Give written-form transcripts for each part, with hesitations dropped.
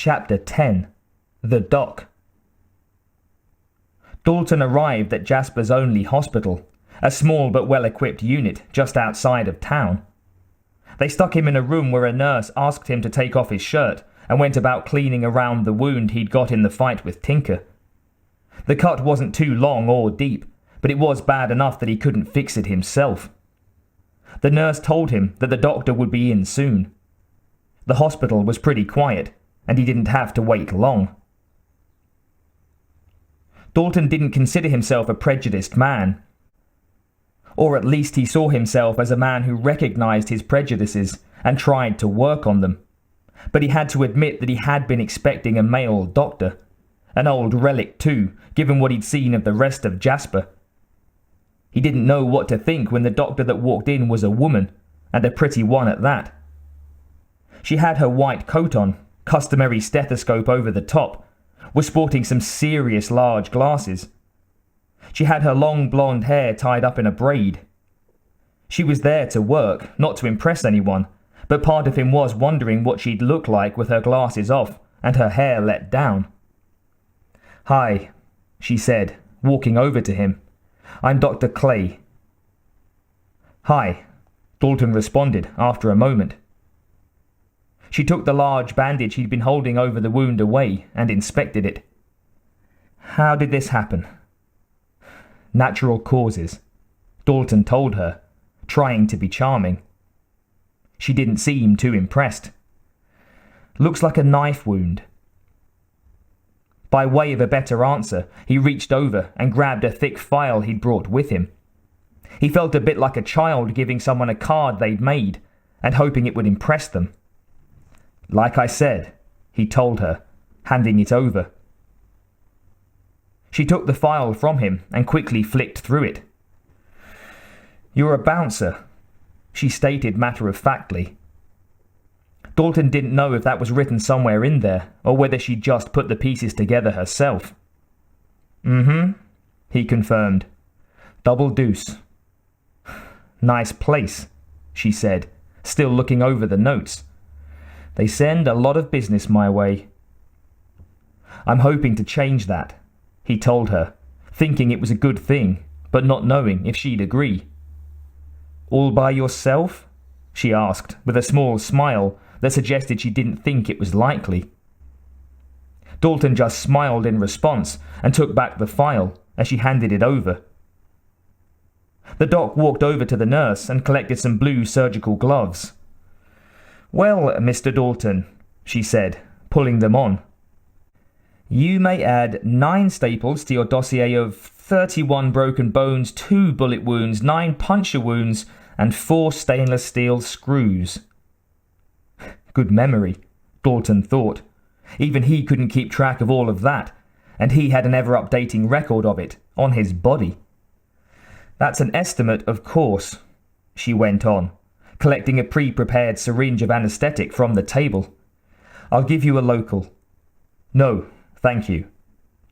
Chapter 10. The Dock. Dalton arrived at Jasper's only hospital, a small but well-equipped unit just outside of town. They stuck him in a room where a nurse asked him to take off his shirt and went about cleaning around the wound he'd got in the fight with Tinker. The cut wasn't too long or deep, but it was bad enough that he couldn't fix it himself. The nurse told him that the doctor would be in soon. The hospital was pretty quiet, and he didn't have to wait long. Dalton didn't consider himself a prejudiced man. Or at least he saw himself as a man who recognized his prejudices and tried to work on them. But he had to admit that he had been expecting a male doctor. An old relic too, given what he'd seen of the rest of Jasper. He didn't know what to think when the doctor that walked in was a woman, and a pretty one at that. She had her white coat on, customary stethoscope over the top, was sporting some serious large glasses. She had her long blonde hair tied up in a braid. She was there to work, not to impress anyone, but part of him was wondering what she'd look like with her glasses off and her hair let down. "Hi," she said, walking over to him. "I'm Dr. Clay." "Hi," Dalton responded after a moment. She took the large bandage he'd been holding over the wound away and inspected it. "How did this happen?" "Natural causes," Dalton told her, trying to be charming. She didn't seem too impressed. "Looks like a knife wound." By way of a better answer, he reached over and grabbed a thick file he'd brought with him. He felt a bit like a child giving someone a card they'd made and hoping it would impress them. "Like I said," he told her, handing it over. She took the file from him and quickly flicked through it. "You're a bouncer," she stated matter-of-factly. Dalton didn't know if that was written somewhere in there, or whether she'd just put the pieces together herself. "Mm-hmm," he confirmed. "Double deuce." "Nice place," she said, still looking over the notes. "They send a lot of business my way." "I'm hoping to change that," he told her, thinking it was a good thing, but not knowing if she'd agree. "All by yourself?" she asked, with a small smile that suggested she didn't think it was likely. Dalton just smiled in response and took back the file as she handed it over. The doc walked over to the nurse and collected some blue surgical gloves. "Well, Mr. Dalton," she said, pulling them on. "You may add 9 staples to your dossier of 31 broken bones, 2 bullet wounds, 9 puncture wounds, and 4 stainless steel screws." Good memory, Dalton thought. Even he couldn't keep track of all of that, and he had an ever-updating record of it, on his body. "That's an estimate, of course," she went on, collecting a pre-prepared syringe of anesthetic from the table. "I'll give you a local." "No, thank you,"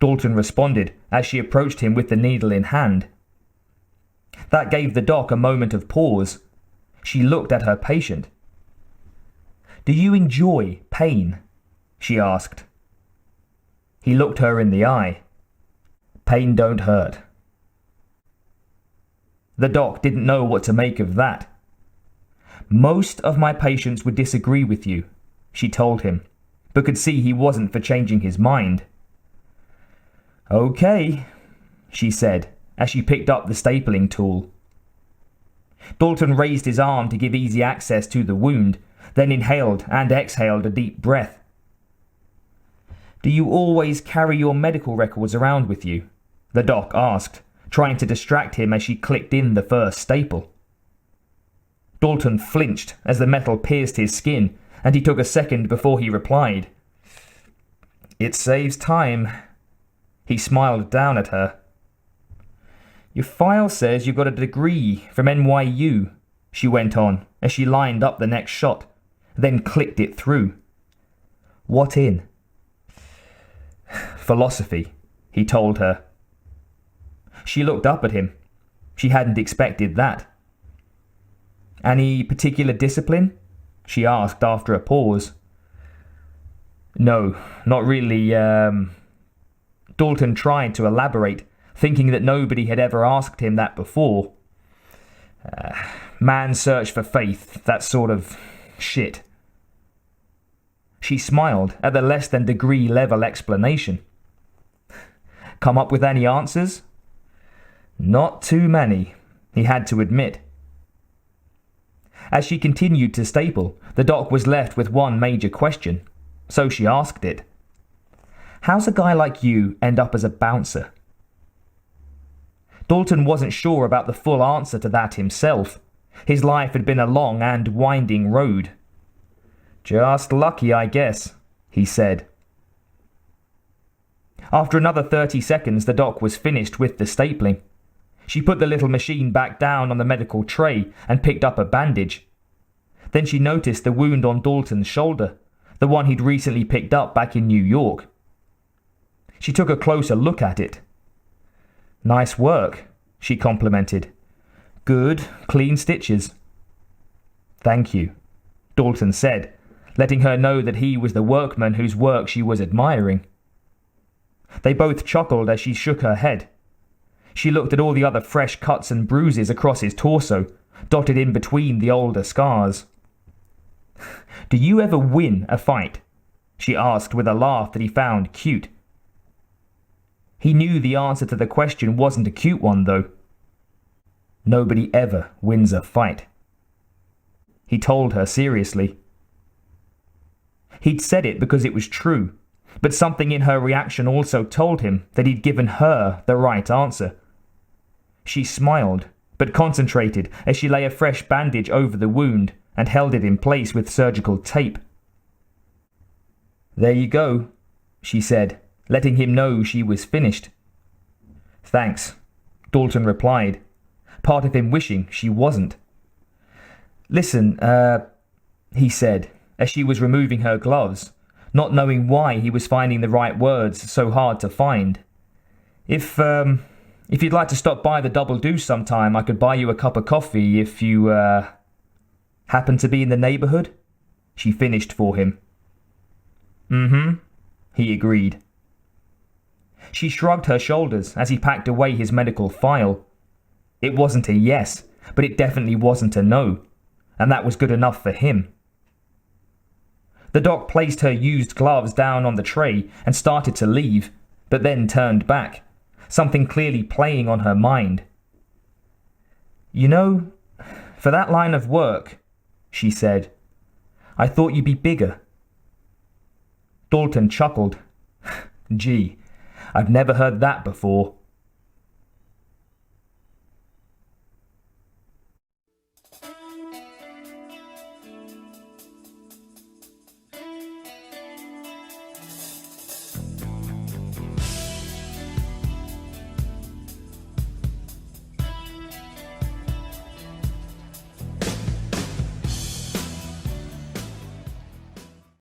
Dalton responded as she approached him with the needle in hand. That gave the doc a moment of pause. She looked at her patient. "Do you enjoy pain?" she asked. He looked her in the eye. "Pain don't hurt." The doc didn't know what to make of that. "Most of my patients would disagree with you," she told him, but could see he wasn't for changing his mind. "Okay," she said, as she picked up the stapling tool. Dalton raised his arm to give easy access to the wound, then inhaled and exhaled a deep breath. "Do you always carry your medical records around with you?" the doc asked, trying to distract him as she clicked in the first staple. Dalton flinched as the metal pierced his skin, and he took a second before he replied. "It saves time." He smiled down at her. "Your file says you got a degree from NYU, she went on as she lined up the next shot, then clicked it through. "What in?" "Philosophy," he told her. She looked up at him. She hadn't expected that. "Any particular discipline?" she asked after a pause. No, not really. Dalton tried to elaborate, thinking that nobody had ever asked him that before. Man search for faith, that sort of shit. She smiled at the less than degree level explanation. Come up with any answers? Not too many, he had to admit. As she continued to staple, the doc was left with one major question, so she asked it. How's a guy like you end up as a bouncer? Dalton wasn't sure about the full answer to that himself. His life had been a long and winding road. Just lucky, I guess, he said. After another 30 seconds, the doc was finished with the stapling. She put the little machine back down on the medical tray and picked up a bandage. Then she noticed the wound on Dalton's shoulder, the one he'd recently picked up back in New York. She took a closer look at it. Nice work, she complimented. Good, clean stitches. Thank you, Dalton said, letting her know that he was the workman whose work she was admiring. They both chuckled as she shook her head. She looked at all the other fresh cuts and bruises across his torso, dotted in between the older scars. Do you ever win a fight? She asked with a laugh that he found cute. He knew the answer to the question wasn't a cute one, though. Nobody ever wins a fight, he told her seriously. He'd said it because it was true, but something in her reaction also told him that he'd given her the right answer. She smiled, but concentrated as she lay a fresh bandage over the wound and held it in place with surgical tape. There you go, she said, letting him know she was finished. Thanks, Dalton replied, part of him wishing she wasn't. Listen, he said, as she was removing her gloves, not knowing why he was finding the right words so hard to find. If you'd like to stop by the Double Deuce sometime, I could buy you a cup of coffee if you, happen to be in the neighborhood, she finished for him. Mm-hmm, he agreed. She shrugged her shoulders as he packed away his medical file. It wasn't a yes, but it definitely wasn't a no, and that was good enough for him. The doc placed her used gloves down on the tray and started to leave, but then turned back, something clearly playing on her mind. You know, for that line of work, she said, I thought you'd be bigger. Dalton chuckled. Gee, I've never heard that before.